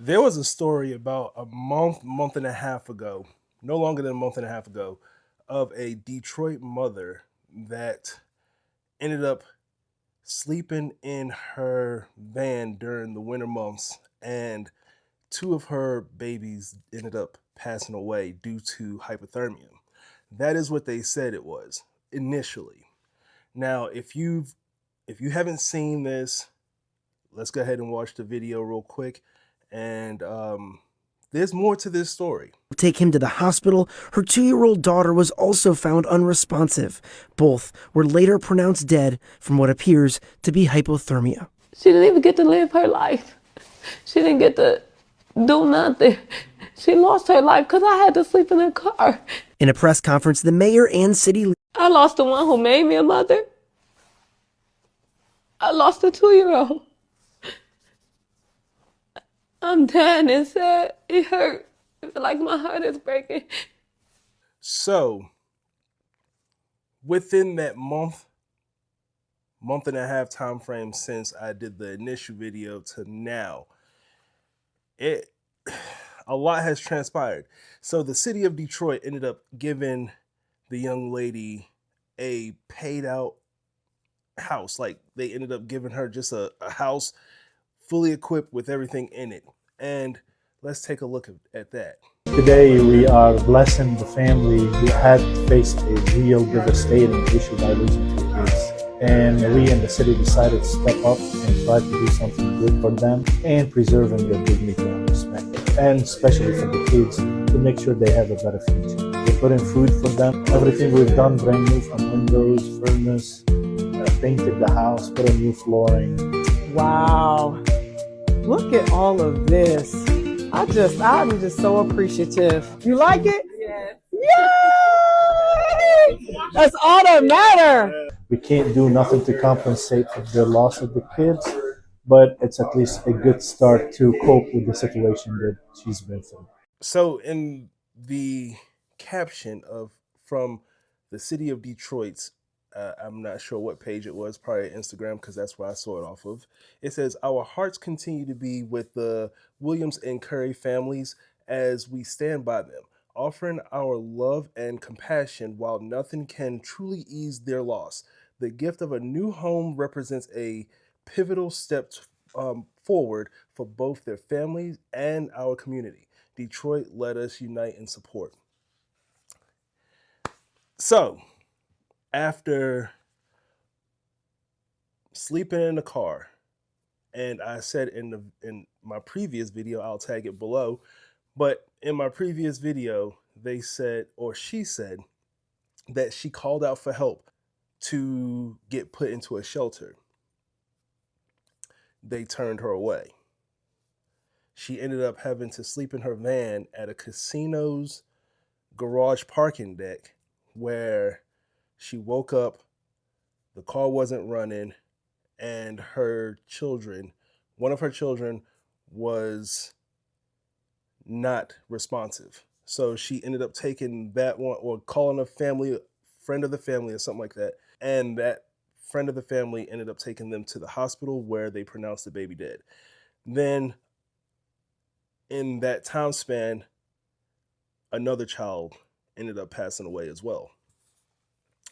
There was a story about a month and a half ago, no longer than a month and a half ago, of a Detroit mother that ended up sleeping in her van during the winter months, and two of her babies ended up passing away due to hypothermia. That is what they said it was initially. Now, if you haven't seen this, let's go ahead and watch the video real quick. And there's more to this story. Take him to the hospital. Her 2-year-old daughter was also found unresponsive. Both were later pronounced dead from what appears to be hypothermia. She didn't even get to live her life. She didn't get to do nothing. She lost her life because I had to sleep in her car. In a press conference, the mayor and city... I lost the one who made me a mother. I lost a 2-year-old. I'm dying inside. It hurt. I feel like my heart is breaking. So, within that month and a half time frame since I did the initial video to now, a lot has transpired. So the city of Detroit ended up giving the young lady a paid out house. Like, they ended up giving her just a house fully equipped with everything in it. And let's take a look at that. Today we are blessing the family who had faced a real devastating issue by losing two kids. And we in the city decided to step up and try to do something good for them and preserving their dignity and respect. And especially for the kids, to make sure they have a better future. We put in food for them. Everything we've done brand new, from windows, furnace, painted the house, put in new flooring. Wow. Look at all of this. I'm just so appreciative. You like it? Yes. Yay! That's all that matters. We can't do nothing to compensate for the loss of the kids, but it's at least a good start to cope with the situation that she's been through. So in the caption from the city of Detroit's, I'm not sure what page it was, probably Instagram, because that's where I saw it off of. It says, "Our hearts continue to be with the Williams and Curry families as we stand by them, offering our love and compassion while nothing can truly ease their loss. The gift of a new home represents a pivotal step forward for both their families and our community. Detroit, let us unite and support." So, after sleeping in the car, and I said in my previous video, I'll tag it below, but in my previous video, they said, or she said, that she called out for help to get put into a shelter. They turned her away. She ended up having to sleep in her van at a casino's garage parking deck, where she woke up, the car wasn't running, and one of her children was not responsive. So she ended up taking that one, or calling a friend of the family or something like that. And that friend of the family ended up taking them to the hospital, where they pronounced the baby dead. Then in that time span, another child ended up passing away as well.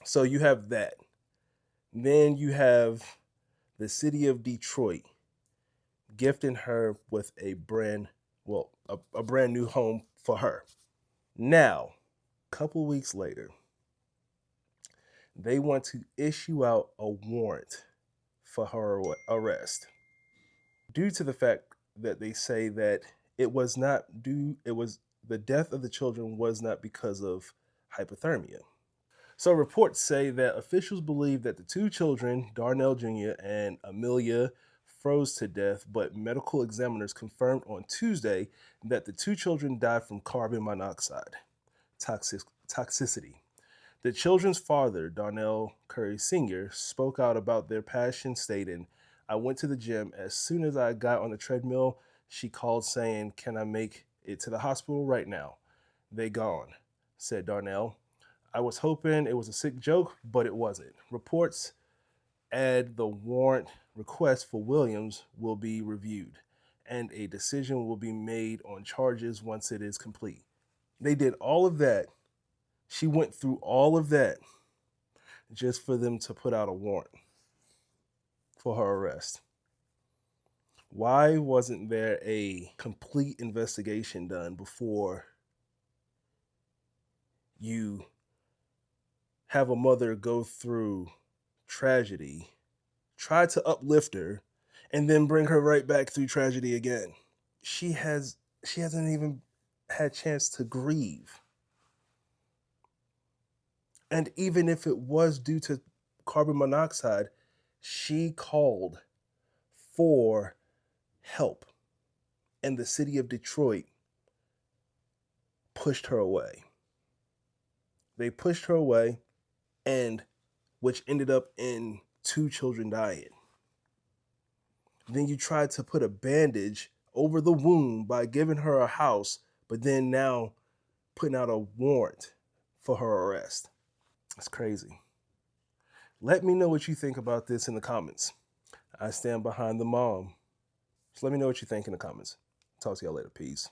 So you have that. Then you have the city of Detroit gifting her with a brand new home for her. Now, a couple weeks later, they want to issue out a warrant for her arrest, due to the fact that they say that the death of the children was not because of hypothermia. So reports say that officials believe that the two children, Darnell Jr. and Amelia, froze to death, but medical examiners confirmed on Tuesday that the two children died from carbon monoxide toxicity. The children's father, Darnell Curry Sr., spoke out about their passion, stating, "I went to the gym. As soon as I got on the treadmill, she called saying, 'Can I make it to the hospital right now?' They gone," said Darnell. "I was hoping it was a sick joke, but it wasn't." Reports add the warrant request for Williams will be reviewed, and a decision will be made on charges once it is complete. They did all of that. She went through all of that just for them to put out a warrant for her arrest. Why wasn't there a complete investigation done before you have a mother go through tragedy, try to uplift her, and then bring her right back through tragedy again? She hasn't even had a chance to grieve. And even if it was due to carbon monoxide, she called for help. And the city of Detroit pushed her away. They pushed her away, and which ended up in 2 children dying. Then you tried to put a bandage over the wound by giving her a house, but then now putting out a warrant for her arrest. It's crazy. Let me know what you think about this in the comments. I stand behind the mom. So let me know what you think in the comments. Talk to y'all later. Peace.